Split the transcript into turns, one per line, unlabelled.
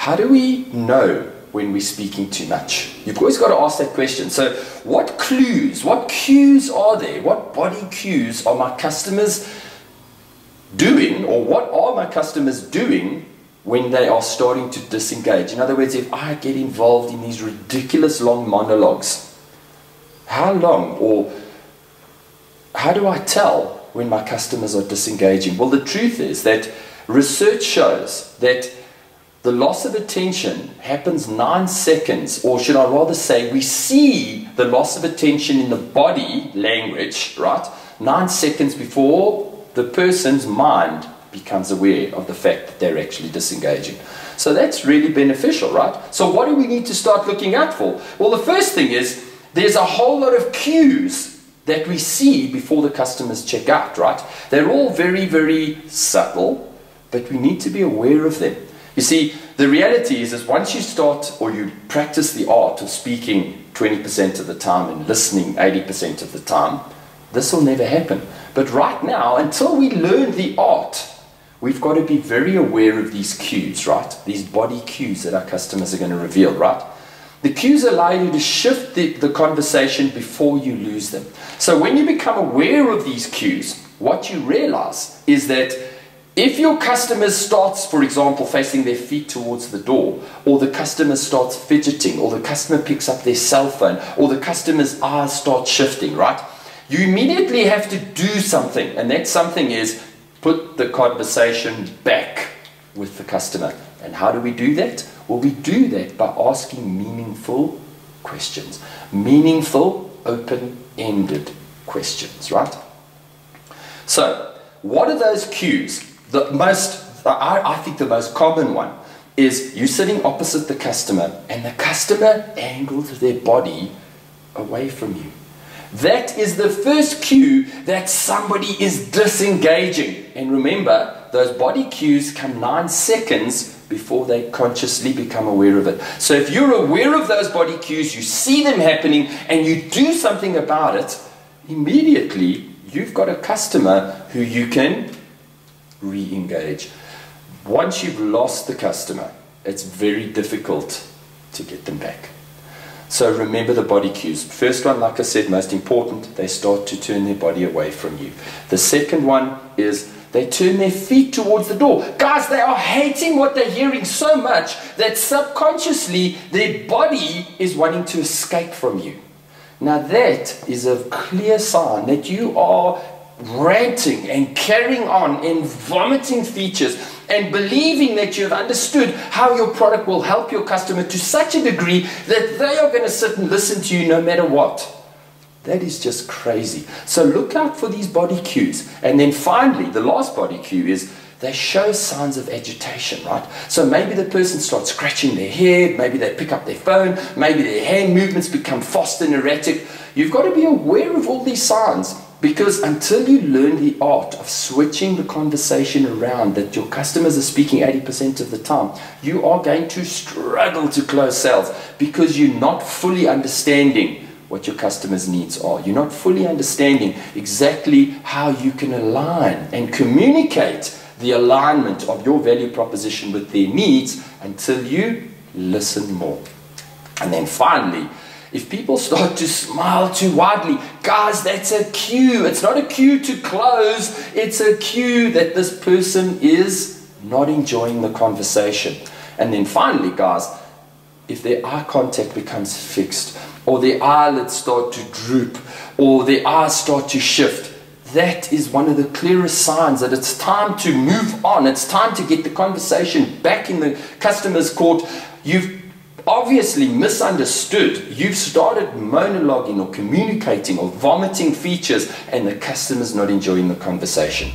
how do we know when we're speaking too much? You've always got to ask that question. So what clues, what cues are there? What body cues are my customers doing, or what are my customers doing when they are starting to disengage? In other words, if I get involved in these ridiculous long monologues, how long, or how do I tell when my customers are disengaging? Well, the truth is that research shows that the loss of attention happens 9 seconds, or should I rather say, we see the loss of attention in the body language, right? 9 seconds before the person's mind becomes aware of the fact that they're actually disengaging. So that's really beneficial, right? So what do we need to start looking out for? Well, the first thing is there's a whole lot of cues that we see before the customers check out, right? They're all very, very subtle, but we need to be aware of them. You see, the reality is once you start, or you practice the art of speaking 20% of the time and listening 80% of the time, this will never happen. But right now, until we learn the art, we've got to be very aware of these cues, right? These body cues that our customers are going to reveal, right? The cues allow you to shift the conversation before you lose them. So when you become aware of these cues, what you realize is that if your customer starts, for example, facing their feet towards the door, or the customer starts fidgeting, or the customer picks up their cell phone, or the customer's eyes start shifting, right? You immediately have to do something, and that something is put the conversation back with the customer. And how do we do that? Well, we do that by asking meaningful questions. Meaningful, open-ended questions, right? So, what are those cues? I think the most common one is you sitting opposite the customer and the customer angles their body away from you. That is the first cue that somebody is disengaging. And remember, those body cues come 9 seconds before they consciously become aware of it. So if you're aware of those body cues, you see them happening, and you do something about it, immediately you've got a customer who you can re-engage. Once you've lost the customer, it's very difficult to get them back. So remember the body cues. First one, like I said, most important, they start to turn their body away from you. The second one is they turn their feet towards the door. Guys, they are hating what they're hearing so much that subconsciously their body is wanting to escape from you. Now that is a clear sign that you are ranting and carrying on and vomiting features and believing that you've understood how your product will help your customer to such a degree that they are going to sit and listen to you no matter what. That is just crazy. So look out for these body cues. And then finally, the last body cue is they show signs of agitation, right? So maybe the person starts scratching their head, maybe they pick up their phone, maybe their hand movements become fast and erratic. You've got to be aware of all these signs, because until you learn the art of switching the conversation around that your customers are speaking 80% of the time, you are going to struggle to close sales because you're not fully understanding what your customers' needs are. You're not fully understanding exactly how you can align and communicate the alignment of your value proposition with their needs until you listen more. And then finally, if people start to smile too widely, guys, that's a cue. It's not a cue to close. It's a cue that this person is not enjoying the conversation. And then finally, guys, if their eye contact becomes fixed, or their eyelids start to droop, or their eyes start to shift, that is one of the clearest signs that it's time to move on. It's time to get the conversation back in the customer's court. You've obviously misunderstood. You've started monologuing or communicating or vomiting features, and the customer's not enjoying the conversation.